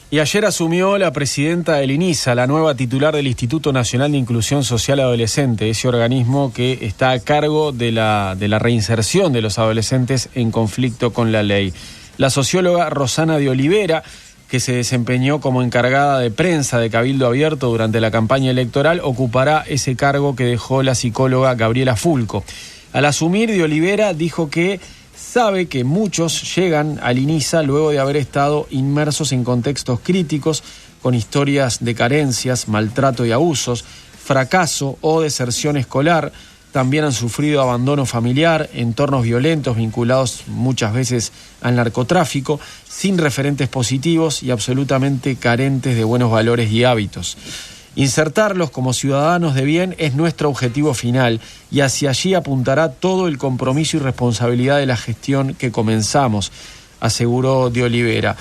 Y ayer asumió la presidenta del INISA, la nueva titular del Instituto Nacional de Inclusión Social Adolescente, ese organismo que está a cargo de la reinserción de los adolescentes en conflicto con la ley. La socióloga Rosana de Olivera, que se desempeñó como encargada de prensa de Cabildo Abierto durante la campaña electoral, ocupará ese cargo que dejó la psicóloga Gabriela Fulco. Al asumir, de Olivera dijo que sabe que muchos llegan al INISA luego de haber estado inmersos en contextos críticos, con historias de carencias, maltrato y abusos, fracaso o deserción escolar. También han sufrido abandono familiar, entornos violentos vinculados muchas veces al narcotráfico, sin referentes positivos y absolutamente carentes de buenos valores y hábitos. Insertarlos como ciudadanos de bien es nuestro objetivo final y hacia allí apuntará todo el compromiso y responsabilidad de la gestión que comenzamos, aseguró de Olivera.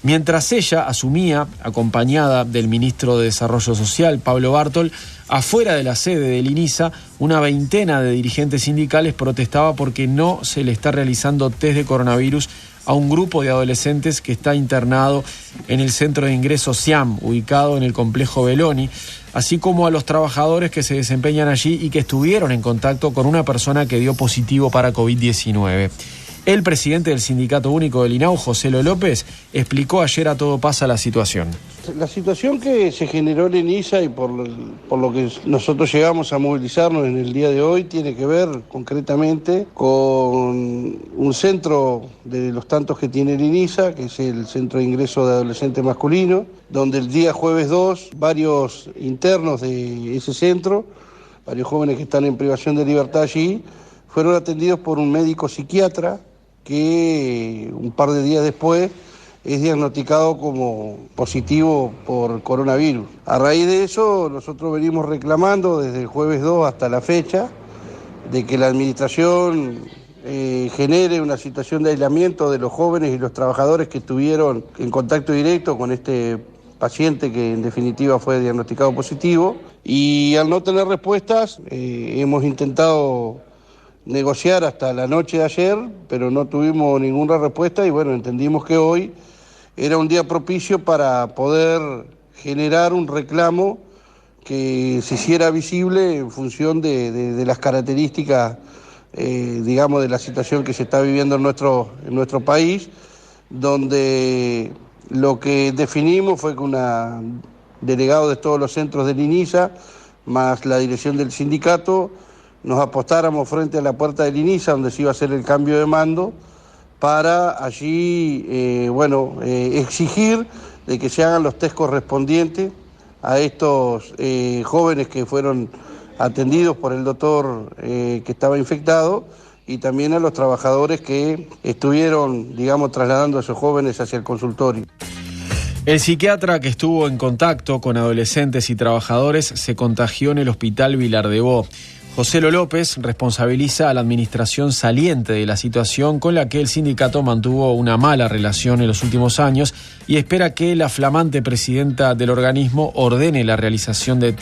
Mientras ella asumía, acompañada del ministro de Desarrollo Social, Pablo Bartol, afuera de la sede del INISA, una veintena de dirigentes sindicales protestaba porque no se le está realizando test de coronavirus a un grupo de adolescentes que está internado en el centro de ingreso SIAM, ubicado en el complejo Beloni, así como a los trabajadores que se desempeñan allí y que estuvieron en contacto con una persona que dio positivo para COVID-19. El presidente del Sindicato Único del INAU, José Lo López, explicó ayer a Todo Pasa la situación. La situación que se generó en INISA y por lo que nosotros llegamos a movilizarnos en el día de hoy tiene que ver concretamente con un centro de los tantos que tiene el INISA, que es el Centro de Ingreso de Adolescentes Masculino, donde el día jueves 2 varios internos de ese centro, varios jóvenes que están en privación de libertad allí, fueron atendidos por un médico psiquiatra que un par de días después es diagnosticado como positivo por coronavirus. A raíz de eso, nosotros venimos reclamando desde el jueves 2 hasta la fecha de que la administración genere una situación de aislamiento de los jóvenes y los trabajadores que estuvieron en contacto directo con este paciente que en definitiva fue diagnosticado positivo. Y al no tener respuestas, hemos intentado negociar hasta la noche de ayer, pero no tuvimos ninguna respuesta y bueno, entendimos que hoy era un día propicio para poder generar un reclamo que se hiciera visible en función de las características, digamos, de la situación que se está viviendo en nuestro país, donde lo que definimos fue que una delegado de todos los centros del INISA, más la dirección del sindicato, nos apostáramos frente a la puerta del INISA, donde se iba a hacer el cambio de mando, para allí, exigir de que se hagan los test correspondientes a estos jóvenes que fueron atendidos por el doctor que estaba infectado y también a los trabajadores que estuvieron, digamos, trasladando a esos jóvenes hacia el consultorio. El psiquiatra que estuvo en contacto con adolescentes y trabajadores se contagió en el hospital Vilar de Bo. José López responsabiliza a la administración saliente de la situación con la que el sindicato mantuvo una mala relación en los últimos años y espera que la flamante presidenta del organismo ordene la realización de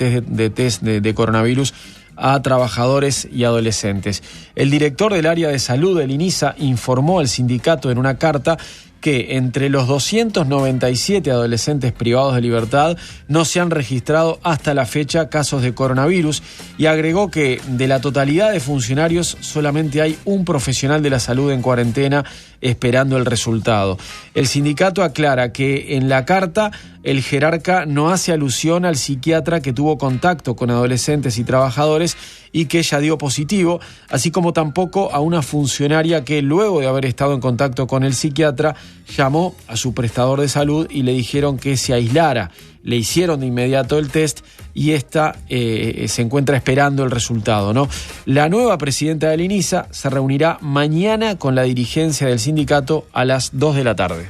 test de coronavirus a trabajadores y adolescentes. El director del área de salud del INISA informó al sindicato en una carta que entre los 297 adolescentes privados de libertad no se han registrado hasta la fecha casos de coronavirus y agregó que de la totalidad de funcionarios solamente hay un profesional de la salud en cuarentena esperando el resultado. El sindicato aclara que en la carta el jerarca no hace alusión al psiquiatra que tuvo contacto con adolescentes y trabajadores y que ella dio positivo, así como tampoco a una funcionaria que luego de haber estado en contacto con el psiquiatra llamó a su prestador de salud y le dijeron que se aislara. Le hicieron de inmediato el test y esta se encuentra esperando el resultado, ¿no? La nueva presidenta del INISA se reunirá mañana con la dirigencia del sindicato a las 2 de la tarde.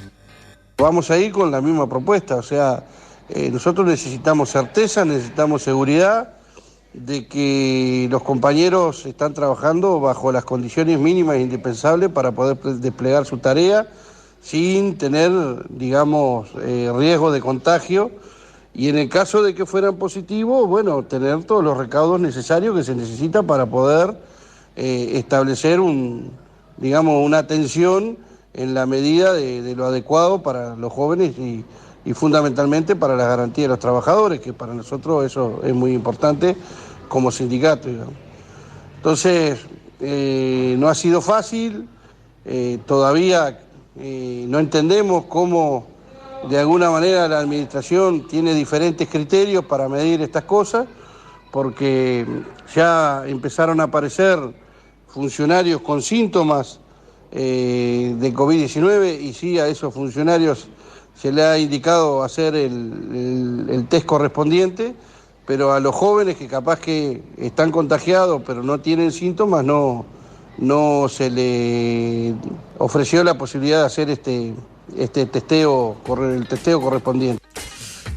Vamos a ir con la misma propuesta, o sea, nosotros necesitamos certeza, necesitamos seguridad de que los compañeros están trabajando bajo las condiciones mínimas e indispensables para poder desplegar su tarea sin tener, digamos, riesgo de contagio y en el caso de que fueran positivos, bueno, tener todos los recaudos necesarios que se necesitan para poder establecer una atención en la medida de lo adecuado para los jóvenes y fundamentalmente para la garantía de los trabajadores, que para nosotros eso es muy importante como sindicato, digamos. Entonces, no ha sido fácil, todavía no entendemos cómo de alguna manera la administración tiene diferentes criterios para medir estas cosas, porque ya empezaron a aparecer funcionarios con síntomas de COVID-19 y sí, a esos funcionarios se les ha indicado hacer el test correspondiente, pero a los jóvenes que capaz que están contagiados pero no tienen síntomas no se les ofreció la posibilidad de hacer el testeo correspondiente.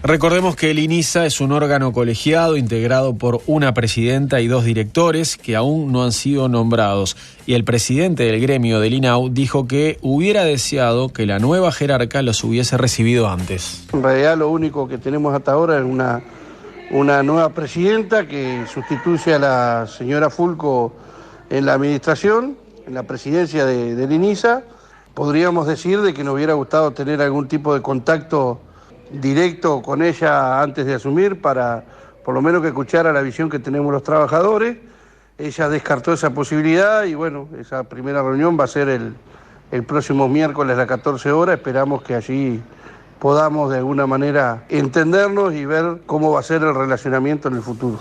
Recordemos que el INISA es un órgano colegiado integrado por una presidenta y 2 directores que aún no han sido nombrados. Y el presidente del gremio del INAU dijo que hubiera deseado que la nueva jerarca los hubiese recibido antes. En realidad lo único que tenemos hasta ahora es una nueva presidenta que sustituye a la señora Fulco en la administración, en la presidencia del INISA. Podríamos decir de que nos hubiera gustado tener algún tipo de contacto directo con ella antes de asumir para por lo menos que escuchara la visión que tenemos los trabajadores. Ella descartó esa posibilidad y bueno, esa primera reunión va a ser el próximo miércoles a las 14 horas. Esperamos que allí podamos de alguna manera entendernos y ver cómo va a ser el relacionamiento en el futuro.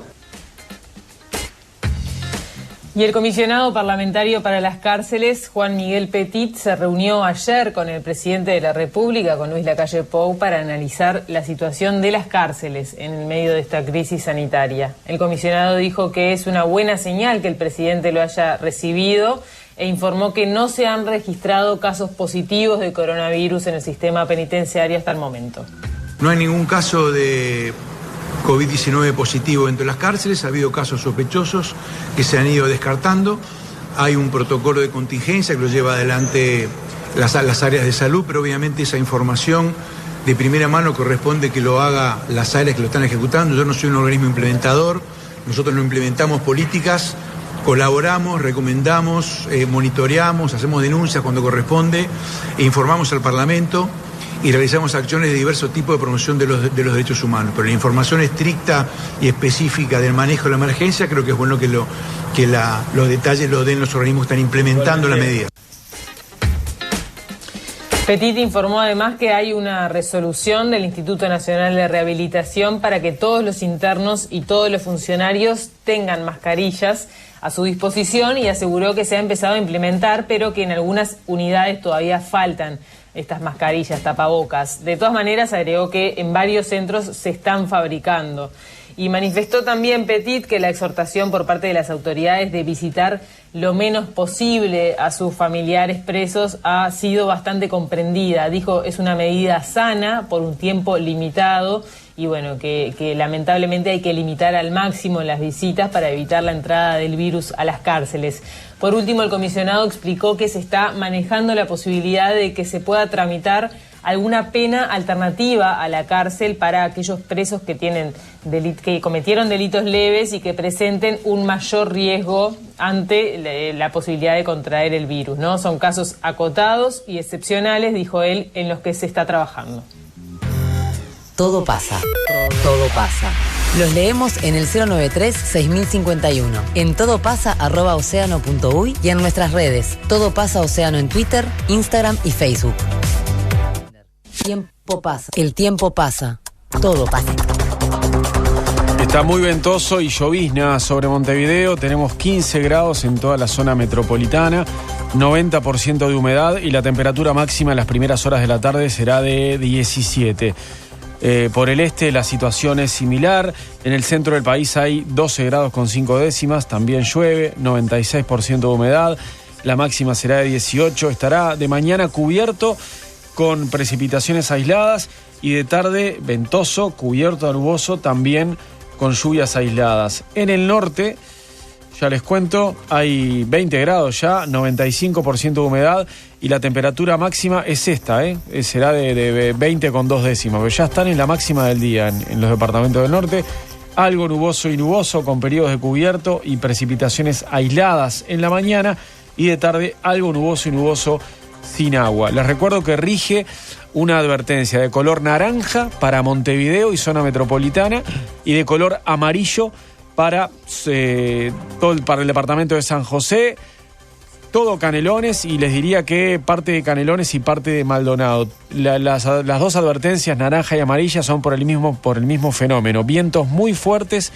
Y Y el comisionado parlamentario para las cárceles, Juan Miguel Petit, se reunió ayer con el presidente de la República, con Luis Lacalle Pou, para analizar la situación de las cárceles en el medio de esta crisis sanitaria. El comisionado dijo que es una buena señal que el presidente lo haya recibido e informó que no se han registrado casos positivos de coronavirus en el sistema penitenciario hasta el momento. No hay ningún caso de COVID-19 positivo dentro de las cárceles, ha habido casos sospechosos que se han ido descartando, hay un protocolo de contingencia que lo lleva adelante las áreas de salud, pero obviamente esa información de primera mano corresponde que lo haga las áreas que lo están ejecutando. Yo no soy un organismo implementador, nosotros no implementamos políticas, colaboramos, recomendamos, monitoreamos, hacemos denuncias cuando corresponde, e informamos al Parlamento y realizamos acciones de diversos tipos de promoción de los derechos humanos. Pero la información estricta y específica del manejo de la emergencia, creo que es bueno que los detalles los den los organismos que están implementando las medidas. Petit informó además que hay una resolución del Instituto Nacional de Rehabilitación para que todos los internos y todos los funcionarios tengan mascarillas a su disposición, y aseguró que se ha empezado a implementar, pero que en algunas unidades todavía faltan estas mascarillas, tapabocas. De todas maneras, agregó que en varios centros se están fabricando. Y manifestó también Petit que la exhortación por parte de las autoridades de visitar lo menos posible a sus familiares presos ha sido bastante comprendida. Dijo, es una medida sana por un tiempo limitado, y bueno, que lamentablemente hay que limitar al máximo las visitas para evitar la entrada del virus a las cárceles. Por último, el comisionado explicó que se está manejando la posibilidad de que se pueda tramitar alguna pena alternativa a la cárcel para aquellos presos que que cometieron delitos leves y que presenten un mayor riesgo ante la posibilidad de contraer el virus, ¿no? Son casos acotados y excepcionales, dijo él, en los que se está trabajando. Todo pasa. Todo pasa. Los leemos en el 093-6051, en todopasa@oceano.uy y en nuestras redes. Todo pasa Océano en Twitter, Instagram y Facebook. Tiempo pasa. El tiempo pasa. Todo pasa. Está muy ventoso y llovizna sobre Montevideo. Tenemos 15 grados en toda la zona metropolitana, 90% de humedad, y la temperatura máxima en las primeras horas de la tarde será de 17. Por el este la situación es similar. En el centro del país hay 12 grados con 5 décimas, también llueve, 96% de humedad, la máxima será de 18, estará de mañana cubierto con precipitaciones aisladas, y de tarde ventoso, cubierto, nuboso, también con lluvias aisladas. En el norte, ya les cuento, hay 20 grados ya, 95% de humedad, y la temperatura máxima es esta, será de 20 con 2 décimas, pero ya están en la máxima del día en los departamentos del norte. Algo nuboso y nuboso, con periodos de cubierto y precipitaciones aisladas en la mañana, y de tarde algo nuboso y nuboso sin agua. Les recuerdo que rige una advertencia de color naranja para Montevideo y zona metropolitana, y de color amarillo para el departamento de San José, todo Canelones, y les diría que parte de Canelones y parte de Maldonado. Las dos advertencias, naranja y amarilla, son por el mismo fenómeno. Vientos muy fuertes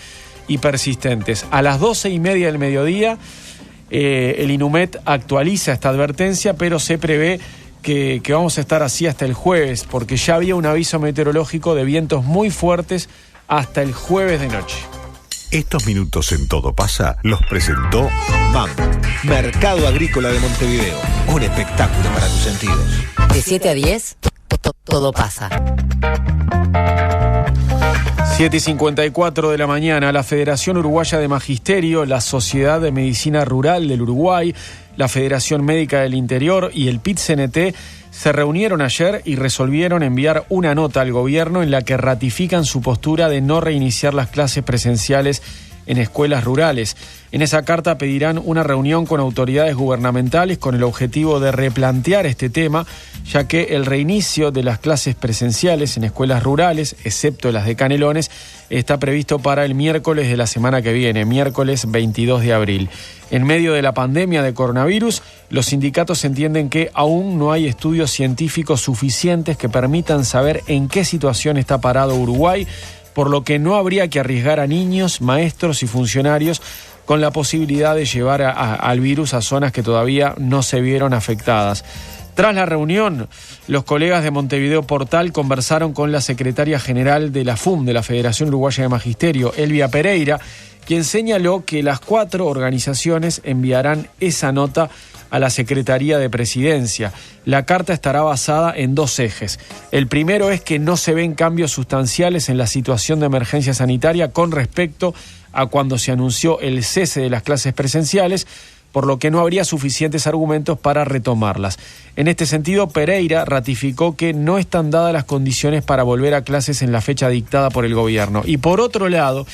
y persistentes. A las 12:30 del mediodía, el INUMET actualiza esta advertencia, pero se prevé que vamos a estar así hasta el jueves, porque ya había un aviso meteorológico de vientos muy fuertes hasta el jueves de noche. Estos minutos en Todo Pasa los presentó MAM, Mercado Agrícola de Montevideo. Un espectáculo para tus sentidos. De 7 a 10, todo pasa. 7:54 de la mañana, la Federación Uruguaya de Magisterio, la Sociedad de Medicina Rural del Uruguay, la Federación Médica del Interior y el PIT-CNT se reunieron ayer y resolvieron enviar una nota al gobierno en la que ratifican su postura de no reiniciar las clases presenciales en escuelas rurales. En esa carta pedirán una reunión con autoridades gubernamentales con el objetivo de replantear este tema, ya que el reinicio de las clases presenciales en escuelas rurales, excepto las de Canelones, está previsto para el miércoles de la semana que viene, miércoles 22 de abril. En medio de la pandemia de coronavirus, los sindicatos entienden que aún no hay estudios científicos suficientes que permitan saber en qué situación está parado Uruguay, por lo que no habría que arriesgar a niños, maestros y funcionarios con la posibilidad de llevar al virus a zonas que todavía no se vieron afectadas. Tras la reunión, los colegas de Montevideo Portal conversaron con la secretaria general de la FUM, de la Federación Uruguaya de Magisterio, Elvia Pereira, quien señaló que las 4 organizaciones enviarán esa nota a la Secretaría de Presidencia. La carta estará basada en 2 ejes. El primero es que no se ven cambios sustanciales en la situación de emergencia sanitaria con respecto a cuando se anunció el cese de las clases presenciales, por lo que no habría suficientes argumentos para retomarlas. En este sentido, Pereira ratificó que no están dadas las condiciones para volver a clases en la fecha dictada por el gobierno. Y por otro lado,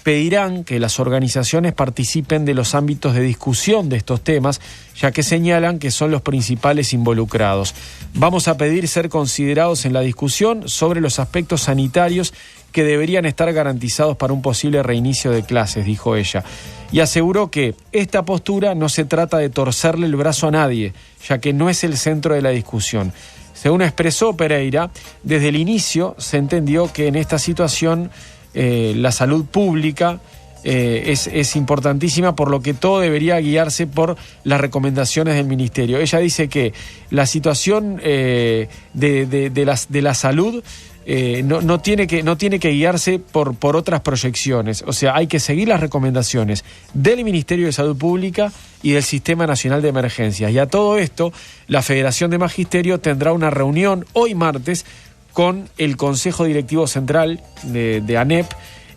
pedirán que las organizaciones participen de los ámbitos de discusión de estos temas, ya que señalan que son los principales involucrados. Vamos a pedir ser considerados en la discusión sobre los aspectos sanitarios que deberían estar garantizados para un posible reinicio de clases, dijo ella. Y aseguró que esta postura no se trata de torcerle el brazo a nadie, ya que no es el centro de la discusión. Según expresó Pereira, desde el inicio se entendió que en esta situación la salud pública es importantísima, por lo que todo debería guiarse por las recomendaciones del Ministerio. Ella dice que la situación de la salud no tiene que guiarse por otras proyecciones. O sea, hay que seguir las recomendaciones del Ministerio de Salud Pública y del Sistema Nacional de Emergencias. Y a todo esto, la Federación de Magisterio tendrá una reunión hoy martes con el Consejo Directivo Central de ANEP,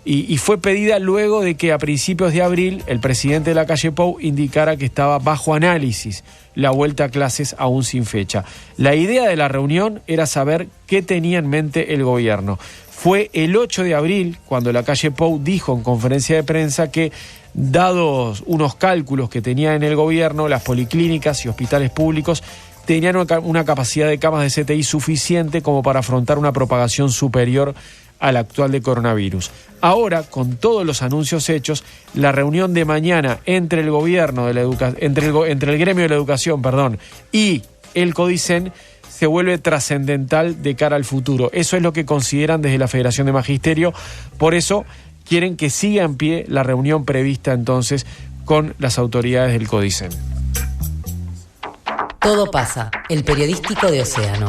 y fue pedida luego de que a principios de abril el presidente de la calle Pou indicara que estaba bajo análisis la vuelta a clases aún sin fecha. La idea de la reunión era saber qué tenía en mente el gobierno. Fue el 8 de abril cuando la calle Pou dijo en conferencia de prensa que, dados unos cálculos que tenía en el gobierno, las policlínicas y hospitales públicos tenían una capacidad de camas de CTI suficiente como para afrontar una propagación superior a la actual de coronavirus. Ahora, con todos los anuncios hechos, la reunión de mañana entre el gobierno entre el gremio de la educación, y el CODICEN se vuelve trascendental de cara al futuro. Eso es lo que consideran desde la Federación de Magisterio. Por eso quieren que siga en pie la reunión prevista entonces con las autoridades del CODICEN. Todo pasa, el periodístico de Océano.